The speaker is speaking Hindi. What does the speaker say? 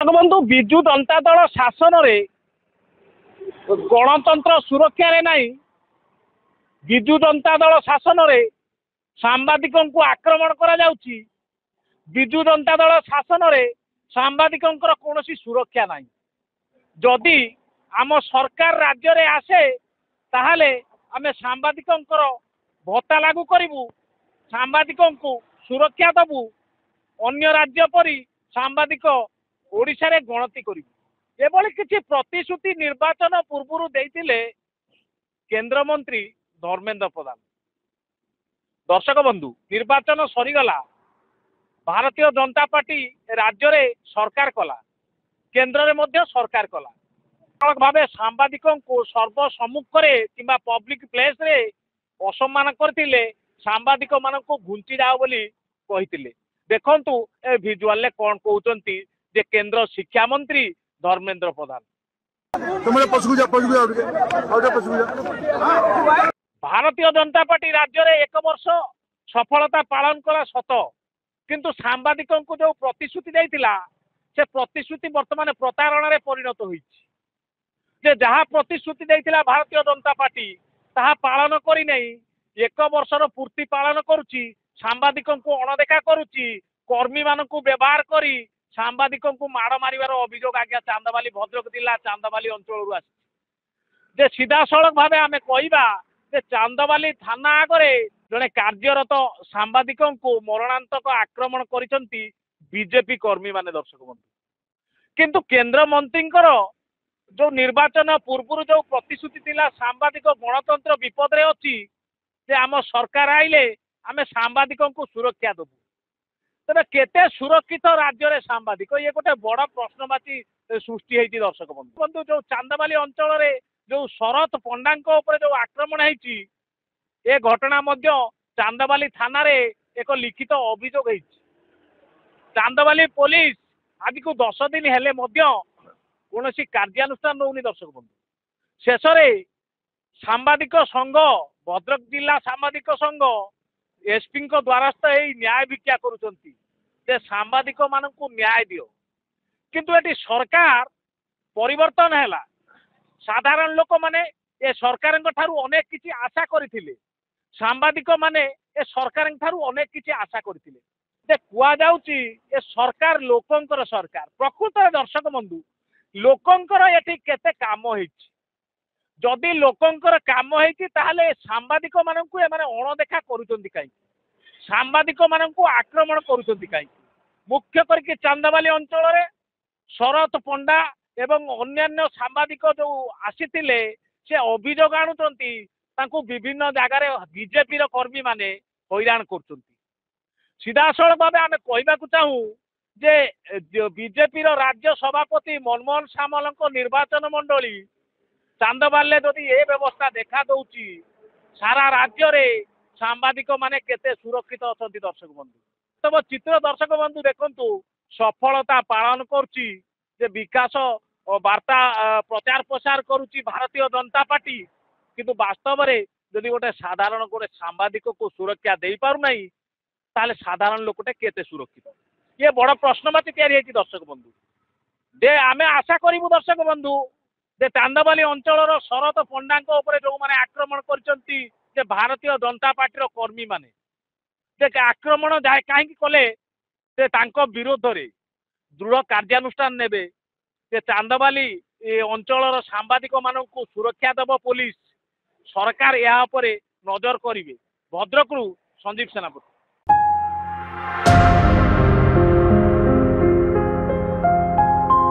बंधु विजु जनता दल शासन रे गणतंत्र सुरक्षा रे नहीं विजु जनता दल शासन रे सांबादिकों को आक्रमण करा जाउची। विजु जनता दल शासन रे सांबादिकों कौन सुरक्षा नहीं। जदि आम सरकार राज्य रे आसे ताहले आमे सांबादिकों भत्ता लागू करिवु, सांबादिकों को सुरक्षा दबु। अन्य राज्य परी सांबादिक ओडिशा रे गणति करिवु। एभली किछि प्रतिश्रुति निर्वाचन पूर्व देइतिले केंद्र मंत्री धर्मेंद्र प्रधान। दर्शक बंधु, निर्वाचन सरीगला, भारतीय जनता पार्टी राज्य रे सरकार कला, केंद्र रे मध्य सरकार कला। भावे सांबादिकों को सर्वसम्मुख रे किंबा पब्लिक प्लेस रे असम्मान करथिले, सांबादिक मान को घुंची जाओ बोली कहिथिले। देखंतु ए विजुअल ले कोन कहउचंती जे केंद्र शिक्षा मंत्री धर्मेंद्र प्रधान। भारतीय जनता पार्टी राज्य रे 1 वर्ष सफलता पालन कला सत, किंतु सांबादिकों को जो प्रतिश्रुति देइतिला से प्रतिश्रुति वर्तमान प्रतारणा रे परिणत होईछि। जे जहा प्रतिश्रुति देइतिला भारतीय जनता पार्टी ताहा पालन करि नै 1 वर्षर पूर्ति पालन करुछि। सांबादिकों को अणदेखा करुछि, कर्मी मानकु व्यवहार करी सांबादिकों को माड़ मारिवार अभियोग आज्ञा चांदाबाली भद्रक जिला चांदाबाली अंचल आसी। जे सीधा सड़क भावे आमे कहिबा जे चांदाबाली थाना आगरे जड़े कार्यरत सांबादिकों को मरणांतक आक्रमण करिसंती बीजेपी कर्मी माने। दर्शक बंधु, किंतु केंद्र मंत्री जो निर्वाचन पूर्व जो प्रतिश्रुति थिला सांबादिक गणतंत्र विपद रे अछि, जे आम सरकार आइले आमे सांबादिकों को सुरक्षा देबु। तबे केते सुरक्षित राज्य रे सांबादिक, ये गोटे बड़ प्रश्नवाची सृष्टि होती। दर्शक बंधु, जो चांदाबाली अंचल रे जो शरत पंडा जो आक्रमण होती, ए घटना मध्य चांदाबाली थाना रे एक लिखित अभियोग होती। चांदाबाली पुलिस आज को 10 दिन हेले मध्य कौन कार्यानुष्ठान नौनी। दर्शक बंधु, शेष सांबादिक संघ भद्रक जिला सांबादिक संघ एसपी द्वारस्थ न्याय भिक्षा करुचंती जे सांबादिक मान को न्याय दियो। किंतु एटी सरकार परिवर्तन हैला, साधारण लोक माने ए सरकार अनेक किछि आशा करथिले, सांबादिक माने ए सरकार अनेक किछि आशा करथिले। जे कुआ जाउची ए सरकार लोकंकर सरकार। प्रकृत दर्शक बंधु, लोकंकर एटी केते काम होईछि। जदि लोकंकर काम होईछि ताहले सांबादिक माननकु एमाने अणदेखा करूचंती काई, सांबादिक माननकु आक्रमण करूचंती काई। मुख्य करके चांदाबाली अंचल रे शरत पंडा एवं अन्यान्य सांबादिक जो आसीथिले से अभियोग आणुचंती, तांकु विभिन्न जगह रे बीजेपी रो कर्मी माने हैरान करचंती। सीधा सड़क भावे आमे कहबाकू चाहू जे बीजेपी रो राज्य सभापति मनमोहन सामल निर्वाचन मंडली चांदाबाली जदि ए व्यवस्था देखा दउची, सारा राज्य रे सांबादिक माने केते सुरक्षित अछंती। दर्शक बंधु, तब चित्र दर्शक बंधु देखंतु सफलता पालन करुची, जे विकास वार्ता प्रचार प्रसार करुची भारतीय जनता पार्टी, किंतु वास्तव रे जदि गोटे साधारण गोटे सांबादिक को सुरक्षा दे पारु नहीं ताले साधारण लोकटे केते सुरक्षित, ये बड़ प्रश्नवाची तैयारी होती। दर्शक बंधु, जे आमे आशा करिवु दर्शक बंधु जे चांदाबाली अंचल शरत पंडा जो माने आक्रमण करचंती, जे भारतीय जनता पार्टी रो कर्मी माने जे आक्रमण जाए कहीं कले से तांको विरोध रे दृढ़ कार्यानुष्ठान नेबे। जे चांदाबाली अंचल सांबादिक मानकु सुरक्षा देव पुलिस, सरकार या नजर करिवे। भद्रकरू संजीव सेनापति।